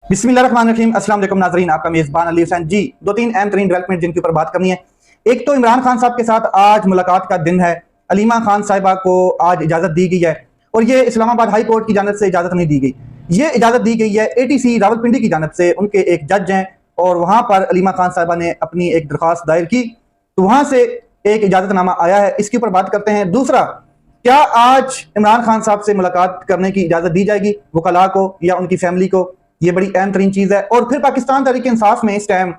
बिस्मिल्लाहिर्रहमानिर्रहीम। अस्सलाम वालेकुम नाज़रीन, आपका मेज़बान अली हुसैन जी। दो तीन अहम तरीन डेवलपमेंट जिनके ऊपर बात करनी है। एक तो इमरान खान साहब के साथ आज मुलाकात का दिन है। अलीमा खान साहिबा को आज इजाज़त दी गई है और ये इस्लामाबाद हाई कोर्ट की जानब से इजाज़त नहीं दी गई, ये इजाज़त दी गई है ATC रावलपिंडी की जानब से। उनके एक जज हैं और वहाँ पर अलीमा खान साहिबा ने अपनी एक दरख्वास्त दायर की, तो वहाँ से एक इजाज़तनामा आया है। इसके ऊपर बात करते हैं। दूसरा, क्या आज इमरान खान साहब से मुलाकात करने की इजाज़त दी जाएगी वकला को या उनकी फैमिली को? ये बड़ी अहम तरीन चीज़ है। और फिर पाकिस्तान तहरीक इंसाफ में इस टाइम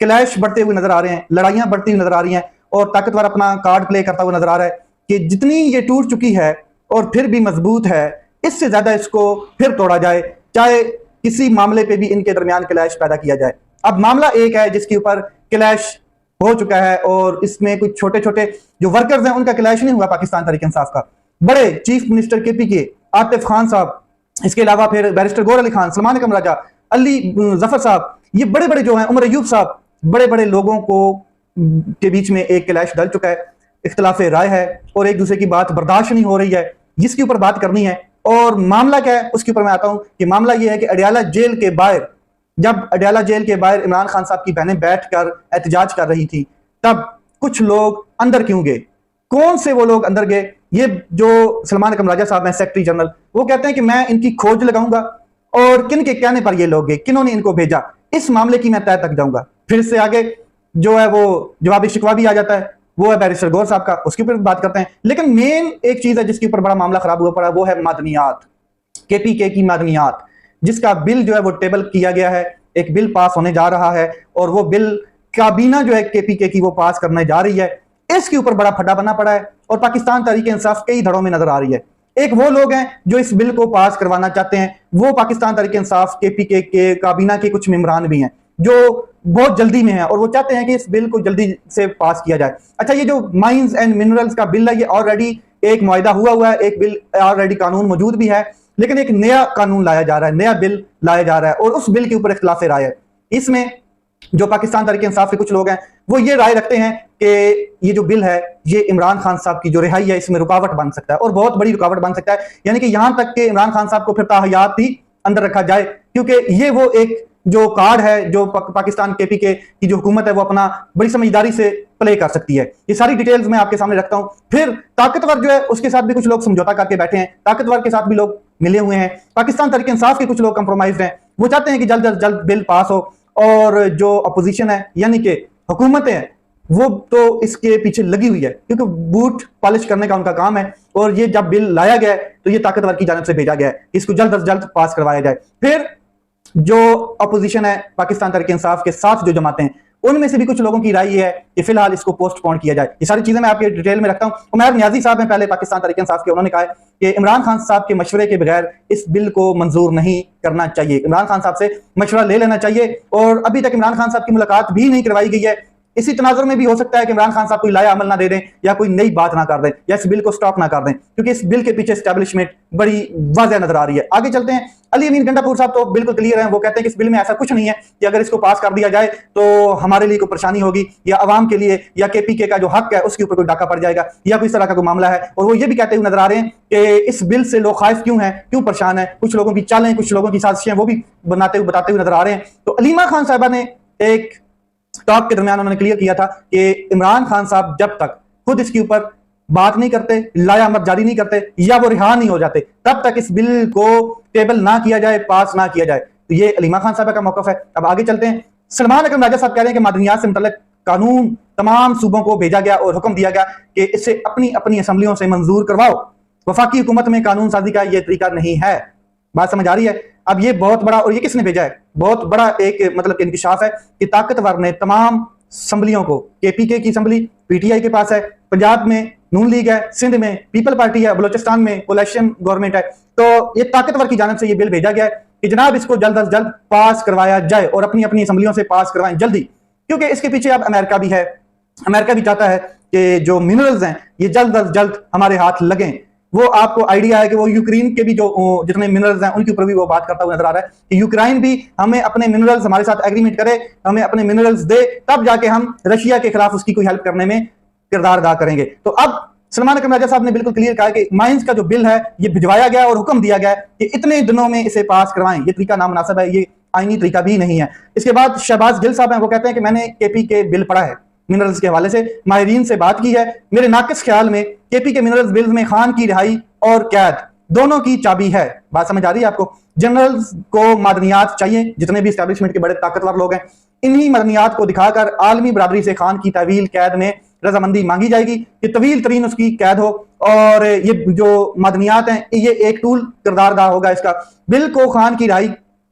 क्लैश बढ़ते हुए नजर आ रहे हैं, लड़ाइयाँ बढ़ती हुई नजर आ रही हैं और ताकतवर अपना कार्ड प्ले करता हुआ नजर आ रहा है कि जितनी ये टूट चुकी है और फिर भी मजबूत है, इससे ज़्यादा इसको फिर तोड़ा जाए, चाहे किसी मामले पे भी इनके दरमियान क्लैश पैदा किया जाए। अब मामला एक है जिसके ऊपर क्लैश हो चुका है और इसमें कुछ छोटे छोटे जो वर्कर्स हैं उनका क्लैश नहीं हुआ पाकिस्तान तहरीक इंसाफ का। बड़े chief minister KPK Atif Khan साहब, इसके अलावा फिर बैरिस्टर गौर अली खान, सलमान अकरम राजा, अली जफर साहब, ये बड़े बड़े जो हैं, उमर अयूब साहब, बड़े बड़े लोगों को के बीच में एक क्लैश डल चुका है, इख्तिलाफ राय है और एक दूसरे की बात बर्दाश्त नहीं हो रही है, जिसके ऊपर बात करनी है। और मामला क्या है उसके ऊपर मैं आता हूं कि मामला यह है कि अडियाला जेल के बाहर, जब अडियाला जेल के बाहर इमरान खान साहब की बहनें बैठकर एहतजाज कर रही थी, तब कुछ लोग अंदर क्यों गए? कौन से वो लोग अंदर गए? ये जो सलमान अकरम राजा साहब हैं, सेक्रेटरी जनरल, वो कहते हैं कि मैं इनकी खोज लगाऊंगा और किन के कहने पर ये लोग गए, किन्होंने इनको भेजा, इस मामले की मैं तय तक जाऊंगा। फिर से आगे जो है वो जवाबी शिकवा भी आ जाता है, वो है बैरिस्टर गौर साहब का, उसके ऊपर बात करते हैं। लेकिन मेन एक चीज है जिसके ऊपर बड़ा मामला खराब हुआ पड़ा, वो है मादनियात, KPK की मादनियात, जिसका बिल जो है वो टेबल किया गया है, एक बिल पास होने जा रहा है और वो बिल काबीना जो है KPK की वो पास करने जा रही है। इसके ऊपर बड़ा फटा बना पड़ा है और पाकिस्तान तहरीक इंसाफ कई धड़ों में नजर आ रही है। एक वो लोग हैं जो इस बिल को पास करवाना चाहते हैं, वो पाकिस्तान तहरीक इंसाफ KPK के काबीना के कुछ मेंबरान भी हैं जो बहुत जल्दी में हैं और वो चाहते हैं कि इस बिल को जल्दी से पास किया जाए। अच्छा, ये जो माइंस एंड मिनरल्स का बिल है, ये ऑलरेडी एक मुआहिदा हुआ है, एक बिल ऑलरेडी कानून मौजूद भी है, लेकिन एक नया कानून लाया जा रहा है, नया बिल लाया जा रहा है और उस बिल के ऊपर इख्तिलाफ राय है। इसमें जो पाकिस्तान तहरीक इंसाफ के कुछ लोग हैं वो ये राय रखते हैं कि ये जो बिल है ये इमरान खान साहब की जो रिहाई है इसमें रुकावट बन सकता है और बहुत बड़ी रुकावट बन सकता है, यानी कि यहां तक कि इमरान खान साहब को फिर ताहयात ही अंदर रखा जाए, क्योंकि ये वो एक जो कार्ड है जो पाकिस्तान KPK की जो हुकूमत है वो अपना बड़ी समझदारी से प्ले कर सकती है। ये सारी डिटेल्स मैं आपके सामने रखता हूं। फिर ताकतवर जो है उसके साथ भी कुछ लोग समझौता करके बैठे हैं, ताकतवर के साथ भी लोग मिले हुए हैं। पाकिस्तान तहरीक इंसाफ के कुछ लोग कंप्रोमाइज हैं, वो चाहते हैं कि जल्द से जल्द बिल पास हो और जो अपोजिशन है यानी कि हुकूमतें हैं वो तो इसके पीछे लगी हुई है, क्योंकि बूट पॉलिश करने का उनका काम है। और ये जब बिल लाया गया है तो ये ताकतवर की जानब से भेजा गया है, इसको जल्द से जल्द पास करवाया जाए। फिर जो अपोजिशन है पाकिस्तान तहरीक इंसाफ के साथ जो जमाते हैं उनमें से भी कुछ लोगों की राय ये है कि फिलहाल इसको पोस्टपोन किया जाए। ये सारी चीजें मैं आपके डिटेल में रखता हूं। उमर नियाजी साहब हैं पहले पाकिस्तान तहरीक इंसाफ के, उन्होंने कहा है कि इमरान खान साहब के मशवरे के बगैर इस बिल को मंजूर नहीं करना चाहिए, इमरान खान साहब से मशवरा ले लेना चाहिए। और अभी तक इमरान खान साहब की मुलाकात भी नहीं करवाई गई है। इसी तनाजुर में भी हो सकता है कि इमरान खान साहब कोई लाया अमल ना दे दें या कोई नई बात ना कर दें या इस बिल को स्टॉप ना कर दें, क्योंकि इस बिल के पीछे एस्टैब्लिशमेंट बड़ी वाज़ेह नजर आ रही है। आगे चलते हैं। अली अमीन गंडापुर साहब तो बिल्कुल क्लियर हैं, वो कहते हैं कि इस बिल में ऐसा कुछ नहीं है कि अगर इसको पास कर दिया जाए तो हमारे लिए कोई परेशानी होगी या अवाम के लिए या KPK का जो हक है उसके ऊपर कोई डाका पड़ जाएगा या कोई इस तरह का कोई मामला है। और वो ये भी कहते हुए नजर आ रहे हैं कि इस बिल से लोग खाइफ क्यों हैं, क्यों परेशान है, कुछ लोगों की चालें, कुछ लोगों की साजिशें वो भी बताते हुए नजर आ रहे हैं। तो अलीमा खान साहबा ने एक टॉक के दरमियान उन्होंने क्लियर किया था कि इमरान खान साहब जब तक खुद इसके ऊपर बात नहीं करते, लाया अमर जारी नहीं करते या वो रिहा नहीं हो जाते, तब तक इस बिल को टेबल ना किया जाए, पास ना किया जाए। तो ये अलीमा खान साहब का मौकफ है। अब आगे चलते हैं। सलमान अकरम राजा साहब कह रहे हैं कि मादनियात से मुतल्लिक कानून तमाम सूबों को भेजा गया और हुक्म दिया गया कि इसे अपनी अपनी असम्बलियों से मंजूर करवाओ, वफाकी हुकूमत में कानून साजी का यह तरीका नहीं है। बात समझ आ रही है? अब ये बहुत बड़ा, और ये किसने भेजा है, बहुत बड़ा एक मतलब इंकिशाफ है कि ताकतवर ने तमाम असम्बलियों को, KPK की असम्बली PTI के पास है, पंजाब में नून लीग है, सिंध में पीपल पार्टी है, बलोचिस्तान में कोलिशन गवर्नमेंट है, तो ये ताकतवर की जानब से ये बिल भेजा गया है कि जनाब इसको जल्द से जल्द पास करवाया जाए और अपनी अपनी असम्बलियों से पास करवाएं जल्दी, क्योंकि इसके पीछे अब अमेरिका भी है। अमेरिका भी चाहता है कि जो मिनरल्स हैं ये जल्द से जल्द हमारे हाथ लगें। वो आपको आइडिया है कि वो यूक्रेन के भी जो जितने मिनरल्स हैं उनके ऊपर भी वो बात करता हुआ नजर आ रहा है कि यूक्रेन भी हमें अपने मिनरल्स, हमारे साथ एग्रीमेंट करे, हमें अपने मिनरल्स दे, तब जाके हम रशिया के खिलाफ उसकी कोई हेल्प करने में किरदार अदा करेंगे। तो अब सलमान अकरम राजा साहब ने बिल्कुल क्लियर कहा कि माइंस का जो बिल है ये भिजवाया गया और हुक्म दिया गया कि इतने दिनों में इसे पास करवाएं, ये तरीका नामुनासिब है, ये आईनी तरीका भी नहीं है। इसके बाद शहबाज गिल साहब हैं, वो कहते हैं कि मैंने केपी के बिल पढ़ा है, मिनरल्स के हवाले से माहिरीन से बात की है। मेरे नाकिस ख्याल में केपी के मिनरल्स बिल में खान की रिहाई और कैद दोनों की चाबी है। बात समझ आ रही है आपको? जनरल्स को मादनियात चाहिए, जितने भी एस्टैब्लिशमेंट के बड़े ताकतवर लोग हैं, इन्हीं मदनियात को दिखाकर आलमी बरादरी से खान की तवील कैद में रजामंदी मांगी जाएगी कि तवील तरीन उसकी कैद हो। और ये जो मदनियात हैं, ये एक टूल किरदार अदा होगा इसका। बिल को खान की रिहाई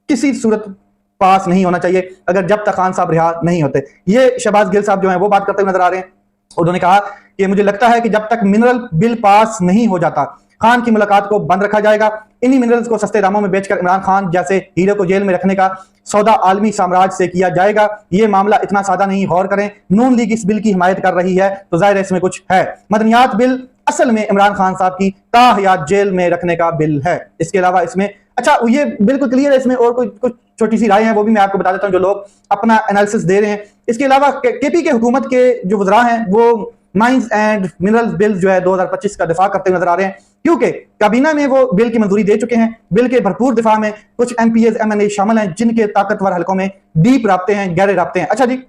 किसी सूरत पास नहीं होना चाहिए अगर जब तक खान साहब रिहा नहीं होते। ये शहबाज गिल साहब जो है वो बात करते हुए नजर आ रहे हैं। उन्होंने कहा कि मुझे लगता है कि जब तक मिनरल बिल पास नहीं हो जाता, खान की मुलाकात को बंद रखा जाएगा। इन्हीं मिनरल्स को सस्ते दामों में बेचकर इमरान खान जैसे हीरो को जेल में रखने का सौदा आलमी साम्राज्य से किया जाएगा। ये मामला इतना सादा नहीं, गौर करें। नून लीग इस बिल की हिमायत कर रही है तो जाहिर है इसमें कुछ है। मदनियात बिल असल में इमरान खान साहब की ताहयात जेल में रखने का बिल है। इसके अलावा इसमें अच्छा ये बिल्कुल क्लियर है, इसमें और कुछ छोटी सी राय है वो भी मैं आपको बता देता हूं जो लोग अपना एनालिसिस दे रहे हैं। इसके अलावा केपी के हुकूमत के जो वज़रा हैं वो माइंस एंड मिनरल्स बिल जो है 2025 का दिफा करते हुए नजर आ रहे हैं, क्योंकि काबीना में वो बिल की मंजूरी दे चुके हैं। बिल के भरपूर दिफा में कुछ एमपीएस एमएनए शामिल हैं जिनके ताकतवर हलकों में डीप राब्ते हैं, गहरे राब्ते हैं। अच्छा जी,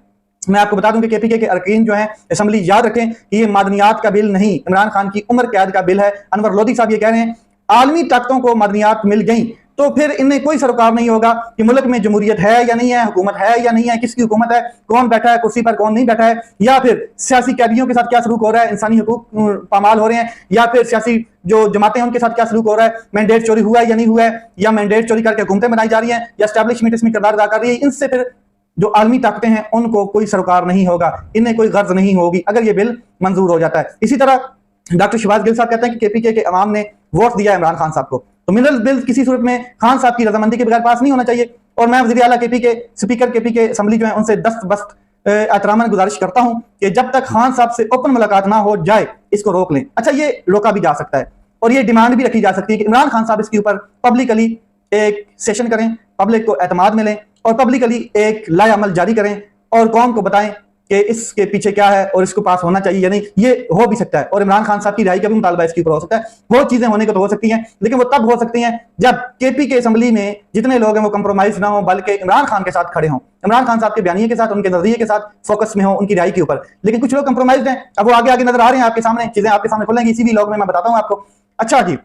मैं आपको बता दूं कि केपीके के अरकान जो हैं असेंबली याद रखें कि ये मादनियात का बिल नहीं, इमरान खान की उम्र कैद का बिल है। अनवर लोधी साहब ये कह रहे हैं आलमी ताकतों को मादनियात मिल गई तो फिर इनमें कोई सरोकार नहीं होगा कि मुल्क में जमहूरियत है या नहीं है, हुकूमत है या नहीं है, किसकी हुकूमत है, कौन बैठा है कुर्सी पर, कौन नहीं बैठा है, या फिर सियासी कैदियों के साथ क्या सलूक हो रहा है, इंसानी हुकूक पामाल हो रहे हैं, या फिर सियासी जो जमातें हैं उनके साथ क्या सलूक हो रहा है, मैंडेट चोरी हुआ है या नहीं हुआ है, या मैंडेट चोरी करके हुकूमतें बनाई जा रही हैं, या एस्टैब्लिशमेंट इसमें किरदार अदा कर रही है। इनसे फिर जो आलमी ताकतें हैं उनको कोई सरोकार नहीं होगा, इन्हें कोई गर्ज नहीं होगी अगर ये बिल मंजूर हो जाता है। इसी तरह डॉक्टर शहबाज गिल साहब कहते हैं कि केपीके के अवाम ने वोट दिया इमरान खान साहब को, तो मिनरल बिल किसी सूरत में खान साहब की रजामंदी के बगैर पास नहीं होना चाहिए। और मैं वज़ीर आला केपी के स्पीकर केपी के असेंबली जो है उनसे दस्त एहतरामन गुजारिश करता हूं कि जब तक खान साहब से ओपन मुलाकात ना हो जाए इसको रोक लें। अच्छा, ये रोका भी जा सकता है और ये डिमांड भी रखी जा सकती है कि इमरान खान साहब इसके ऊपर पब्लिकली एक सेशन करें, पब्लिक को एतमाद में लें और पब्लिकली एक लाए अमल जारी करें और कौम को बताएं कि इसके पीछे क्या है और इसको पास होना चाहिए या नहीं। ये हो भी सकता है और इमरान खान साहब की रिहाई का भी मुतालबा इसके ऊपर हो सकता है। बहुत चीजें होने को तो हो सकती हैं, लेकिन वो तब हो सकती हैं जब केपी के असेंबली में जितने लोग हैं वो कंप्रोमाइज ना हो, बल्कि इमरान खान के साथ खड़े हों, इमरान खान साहब के बयानिए के साथ, उनके नजरिए के साथ फोकस में हो, उनकी रिहाई के ऊपर। लेकिन कुछ लोग कंप्रोमाइज हैं, अब वो आगे आगे नजर आ रहे हैं आपके सामने, चीजें आपके सामने खुलेंगी इसी भी लोग में, मैं बताता हूँ आपको। अच्छा जी,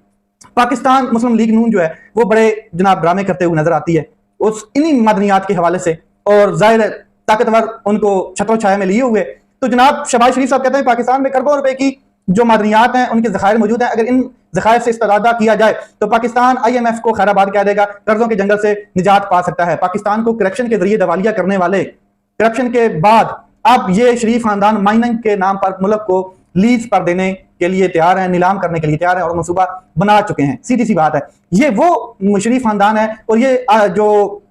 पाकिस्तान मुस्लिम लीग नून जो है वो बड़े जनाब ड्रामे करते हुए नजर आती है उस इन्हीं मदनियात के हवाले से, और जाहिर ताकतवर उनको छत्रों छाया में लिए हुए। तो जनाब शहबाज शरीफ साहब कहते हैं पाकिस्तान में करोड़ों रुपए की जो मादनियात हैं उनके ज़खायर मौजूद हैं, अगर इन ज़खायर से इस्तेफादा किया जाए तो पाकिस्तान IMF को खैराबाद कह देगा, कर्जों के जंगल से निजात पा सकता है। पाकिस्तान को करप्शन के जरिए दवालिया करने वाले, करप्शन के बाद अब ये शरीफ खानदान माइनिंग के नाम पर मुल्क को लीज पर देने के लिए तैयार है, नीलाम करने के लिए तैयार है और मनसूबा बना चुके हैं। सीधी सी बात है, ये वो शरीफ खानदान है। और ये जो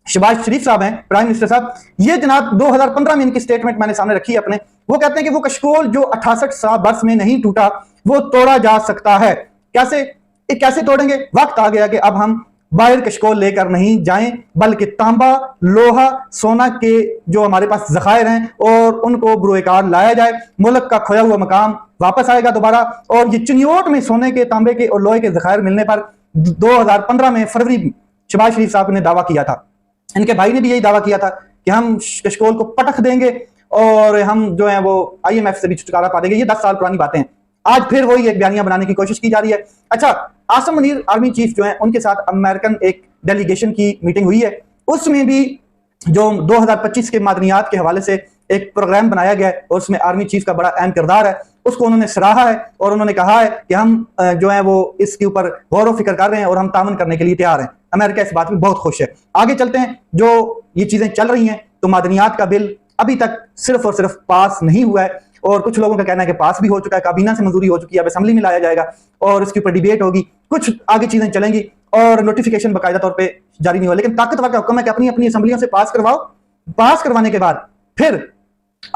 शहबाज शरीफ साहब हैं, प्राइम मिनिस्टर साहब, ये जनाब 2015 में इनकी स्टेटमेंट मैंने सामने रखी है अपने, वो कहते हैं कि वो कशकोल जो 68 वर्ष में नहीं टूटा वो तोड़ा जा सकता है। कैसे तोड़ेंगे? वक्त आ गया कि अब हम बाहर कशकोल लेकर नहीं जाएं, बल्कि तांबा, लोहा, सोना के जो हमारे पास जखायर हैं और उनको बुरोकार लाया जाए। मुल्क का खोया हुआ मकाम वापस आएगा दोबारा। और ये चिन्योट में सोने के, तांबे के और लोहे के जखायर मिलने पर 2015 में फरवरी शहबाज शरीफ साहब ने दावा किया था, इनके भाई ने भी यही दावा किया था कि हम कशकोल को पटक देंगे और हम जो है वो IMF से भी छुटकारा पा देंगे। ये 10 साल पुरानी बातें हैं, आज फिर वही एक बयानिया बनाने की कोशिश की जा रही है। अच्छा, आसिम मुनीर आर्मी चीफ जो है उनके साथ अमेरिकन एक डेलीगेशन की मीटिंग हुई है, उसमें भी जो 2025 के मादनियात के हवाले से एक प्रोग्राम बनाया गया है और उसमें आर्मी चीफ का बड़ा अहम किरदार है, उसको उन्होंने सराहा है और उन्होंने कहा है कि हम जो है वो इसके ऊपर गौर फिक्र कर रहे हैं और हम तामन करने के लिए तैयार हैं। अमेरिका इस बात में बहुत खुश है। आगे चलते हैं, जो ये चीजें चल रही हैं, तो मादनियात का बिल अभी तक सिर्फ और सिर्फ पास नहीं हुआ है और कुछ लोगों का कहना है कि पास भी हो चुका है, काबीना से मंजूरी हो चुकी है, अब असेंबली में लाया जाएगा और इसके ऊपर डिबेट होगी, कुछ आगे चीजें चलेंगी और नोटिफिकेशन बाकायदा तौर पर जारी नहीं हुआ। लेकिन ताकतवर का हुक्म है कि अपनी अपनी असेंबलियों से पास करवाओ, पास करवाने के बाद फिर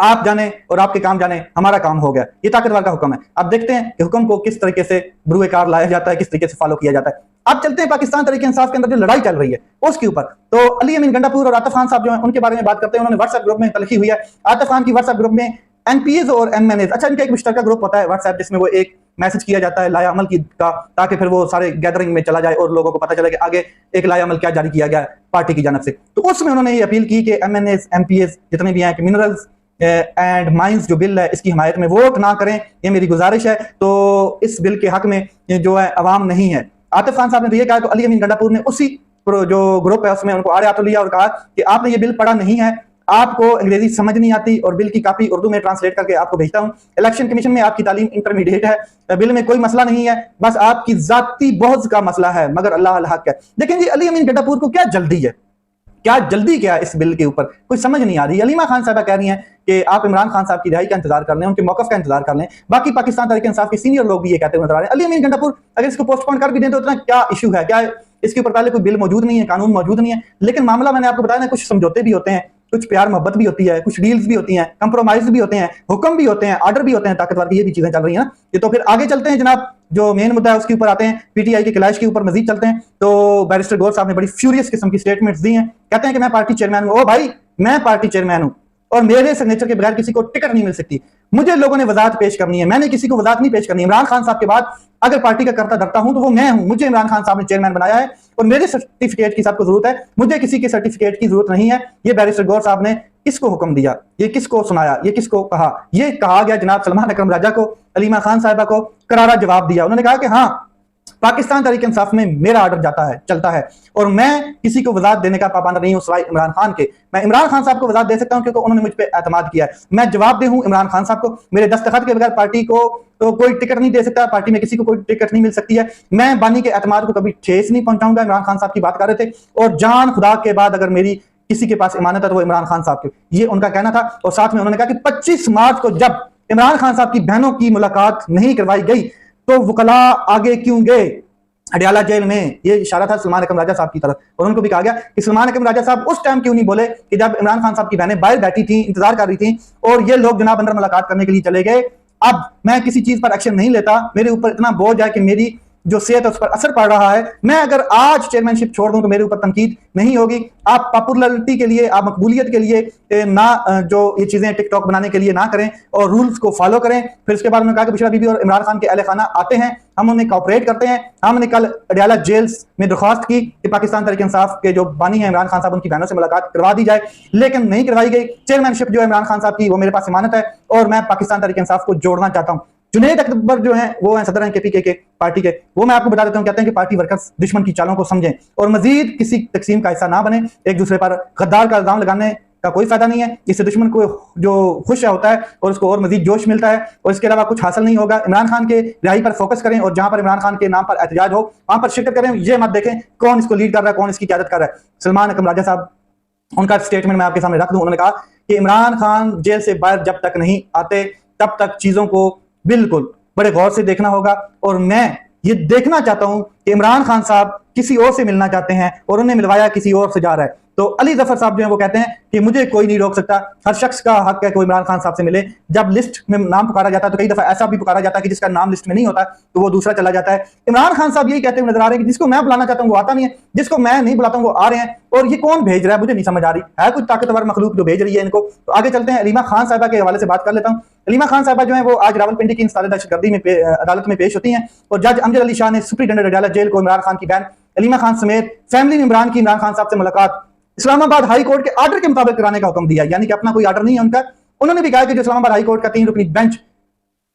आप जाने और आपके काम जाने, हमारा काम हो गया। ये ताकतवर का हुक्म है। अब देखते हैं कि हुक्म को किस तरीके से बुरुएकार लाया जाता है, किस तरीके से फॉलो किया जाता है। अब चलते हैं पाकिस्तान तहरीक इंसाफ के अंदर जो लड़ाई चल रही है उसके ऊपर। तो अली अमीन गंडापुर और आतिफ खान साहब जो हैं उनके बारे में बात करते हैं। उन्होंने व्हाट्सएप ग्रुप में तलखी हुई है। आतिफ खान की व्हाट्सएप ग्रुप में एमपीएस और एमएनएस, अच्छा इनका एक मुश्तरका ग्रुप होता है व्हाट्सएप, जिसमें वो एक मैसेज किया जाता है लाया अमल की का, ताकि फिर वो सारे गैदरिंग में चला जाए और लोगों को पता चले कि आगे एक लाया अमल क्या जारी किया गया है। पार्टी की जानब से। तो उसमें उन्होंने ये अपील की कि MNAs MPs जितने भी हैं कि मिनरल्स एंड माइंस जो बिल है इसकी हिमायत में वोट ना करें, ये मेरी गुजारिश है। तो इस बिल के हक में जो है अवाम नहीं है। आतिफ खान साहब ने तो ये कहा, तो अली अमीन गंडापुर ने उसी जो ग्रुप है उसमें उनको आड़े हाथों लिया और कहा कि आपने ये बिल पढ़ा नहीं है, आपको अंग्रेजी समझ नहीं आती और बिल की कॉपी उर्दू में ट्रांसलेट करके आपको भेजता हूं। इलेक्शन कमीशन में आपकी तालीम इंटरमीडिएट है, बिल में कोई मसला नहीं है, बस आपकी जाती बहुत का मसला है, मगर अल्लाह अल हक है। लेकिन जी अली अमीन गंडापुर को क्या जल्दी है, क्या जल्दी क्या इस बिल के ऊपर, कोई समझ नहीं आ रही। अलीमा खान साहबा कह रही हैं कि आप इमरान खान साहब की रिहाई का इंतजार कर लें, उनके मौकफ का इंतजार कर लें। बाकी पाकिस्तान तहरीक इंसाफ के सीनियर लोग भी ये कहते हुए नजर आ रहे हैं। अली अमीन गंडापुर अगर इसको पोस्टपोन कर भी दें तो इतना क्या इशू है, क्या इसके ऊपर पहले कोई बिल मौजूद नहीं है, कानून मौजूद नहीं है। लेकिन मामला मैंने आपको बताया ना, कुछ समझौते भी होते हैं, कुछ प्यार मोहब्बत भी होती है, कुछ डील्स भी होती हैं, कंप्रोमाइज भी होते हैं, हुक्म भी होते हैं, ऑर्डर भी होते हैं, ताकतवर की ये भी चीजें चल रही हैं ना। ये तो फिर आगे चलते हैं जनाब, जो मेन मुद्दा है उसके ऊपर आते हैं, पीटीआई के क्लैश के ऊपर मजीद चलते हैं। तो बैरिस्टर गौर साहब ने बड़ी फ्यूरियस किस्म की स्टेटमेंट्स दी हैं, कहते हैं कि मैं पार्टी चेयरमैन हूं। ओ भाई, मैं पार्टी चेयरमैन हूं और मेरे सिग्नेचर के बगैर किसी को टिकट नहीं मिल सकती। मुझे लोगों ने वजाहत पेश करनी है, मैंने किसी को वजाहत नहीं पेश करनी। इमरान खान साहब के बाद अगर पार्टी का करता धरता हूं तो वो मैं हूं। मुझे इमरान खान साहब ने चेयरमैन बनाया है और मेरे सर्टिफिकेट की सबको जरूरत है, मुझे किसी के सर्टिफिकेट की जरूरत नहीं है। ये बैरिस्टर गौर साहब ने किसको हुक्म दिया, ये किसको सुनाया, ये किसको कहा? ये कहा गया जनाब सलमान अकरम राजा को, अलीमा खान साहिबा को करारा जवाब दिया। उन्होंने कहा कि हाँ, पाकिस्तान तहरीक इंसाफ में मेरा ऑर्डर जाता है, चलता है और मैं किसी को वजाहत देने का पाबंद नहीं हूं सिवाय इमरान खान के। मैं इमरान खान साहब को वजाहत दे सकता हूं क्योंकि उन्होंने मुझ पे एतमाद किया है। मैं जवाबदेह हूं इमरान खान साहब को, मेरे दस्तखत के बगैर पार्टी को तो कोई टिकट नहीं दे सकता, पार्टी में किसी को कोई टिकट नहीं मिल सकती है। मैं बानी के एतमाद को कभी ठेस नहीं पहुंचाऊंगा। इमरान खान साहब की बात कर रहे थे और जान खुदा के बाद अगर मेरी किसी के पास इमानत है तो वो इमरान खान साहब की, ये उनका कहना था। और साथ में उन्होंने कहा कि 25 मार्च को जब इमरान खान साहब की बहनों की मुलाकात नहीं करवाई गई तो वकला आगे क्यों गए अडियाला जेल में। ये इशारा था सलमान अकरम राजा साहब की तरफ। और उनको भी कहा गया कि सलमान अकरम राजा साहब उस टाइम क्यों नहीं बोले कि जब इमरान खान साहब की बहनें बाहर बैठी थी, इंतजार कर रही थी और ये लोग जनाब अंदर मुलाकात करने के लिए चले गए। अब मैं किसी चीज पर एक्शन नहीं लेता, मेरे ऊपर इतना बोझ है कि मेरी जो सेहत है उस पर असर पड़ रहा है। मैं अगर आज चेयरमैनशिप छोड़ दूं तो मेरे ऊपर तनकीद नहीं होगी। आप पॉपुलरिटी के लिए, आप मकबूलियत के लिए ना जो ये चीजें टिकटॉक बनाने के लिए ना करें और रूल्स को फॉलो करें। फिर उसके बाद उन्होंने कहा कि बुशरा बीबी और इमरान खान के अहले खाना आते हैं, हम उन्हें कॉपरेट करते हैं। हमने कल अडियाला जेल्स में दरख्वास्त की कि पाकिस्तान तहरीक इंसाफ के जो बानी है इमरान खान साहब, उनकी बहनों से मुलाकात करवा दी जाए, लेकिन नहीं करवाई गई। चेयरमैनशिप जो है इमरान खान साहब की वो मेरे पास इमानत है और मैं पाकिस्तान तहरीक इंसाफ को जोड़ना चाहता हूं। जुनैद अकबर जो है वो है सदर हैं KPK के पार्टी के, वो मैं आपको बता देता हूं, कहते हैं कि पार्टी वर्कर्स दुश्मन की चालों को समझें और मजीद किसी तकसीम का हिस्सा ना बने। एक दूसरे पर गद्दार का इल्जाम लगाने का कोई फायदा नहीं है, इससे दुश्मन को जो खुश होता है और उसको और मजीद जोश मिलता है और इसके अलावा कुछ हासिल नहीं होगा। इमरान खान के रिहाई पर फोकस करें और जहां पर इमरान खान के नाम पर एहतजाज हो वहां पर शिरकत करें। ये मत देखें कौन इसको लीड कर रहा है, कौन इसकी क्यादत कर रहा है। सलमान अकरम राजा साहब, उनका स्टेटमेंट मैं आपके सामने रख दूं। उन्होंने कहा कि इमरान खान जेल से बाहर जब तक नहीं आते तब तक चीजों को बिल्कुल बड़े गौर से देखना होगा और मैं ये देखना चाहता हूं कि इमरान खान साहब किसी और से मिलना चाहते हैं और उन्हें मिलवाया किसी और से जा रहा है। तो अली जफर साहब जो है वो कहते हैं कि मुझे कोई नहीं रोक सकता, हर शख्स का हक है कि वो इमरान खान साहब से मिले। जब लिस्ट में नाम पुकारा जाता है तो कई दफा ऐसा भी पुकारा जाता है कि जिसका नाम लिस्ट में नहीं होता तो वो दूसरा चला जाता है। इमरान खान साहब यही कहते हुए नजर आ रहे हैं कि जिसको मैं बुलाना चाहता हूँ वो आता नहीं है, जिसको मैं नहीं बुलाता हूँ वो आ रहे हैं। और ये कौन भेज रहा है मुझे नहीं समझ आ रही है, कुछ ताकतवर मखलूक जो भेज रही है इनको। तो आगे चलते हैं, अलीमा खान साहबा के हवाले से बात कर लेता हूँ। अलीमा खान साहबा जो है वो आज रावलपिंडी की इंसदाद दहशतगर्दी में अदालत में पेश होती हैं और जज अमजद अली शाह ने सुप्रीटेंडेंट अडियाला जेल को इमरान खान की बहन अलीमा खान समेत फैमिली मेंबरान की इमरान खान साहब से मुलाकात इस्लामाबाद हाई कोर्ट के ऑर्डर के मुताबिक कराने का हुक्म दिया। यानी कि अपना कोई ऑर्डर नहीं है उनका। उन्होंने भी कहा कि जो इस्लामाबाद हाई कोर्ट का 3 रुकनी बेंच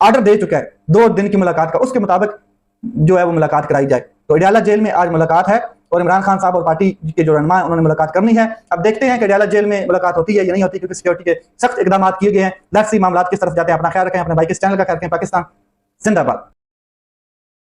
ऑर्डर दे चुका है 2 दिन की मुलाकात का, उसके मुताबिक जो है वो मुलाकात कराई जाए। तो अडियाला जेल में आज मुलाकात है और इमरान खान साहब और पार्टी के जो रहनुमा है उन्होंने मुलाकात करनी है। अब देखते हैं कि अडियाला जेल में मुलाकात होती है या नहीं होती, क्योंकि सिक्योरिटी के सख्त इकदाम किए गए हैं। लेट्स सी मामला किस तरफ जाते हैं। अपना ख्याल रखें, अपने भाई के चैनल का ख्याल रखें। पाकिस्तान जिंदाबाद।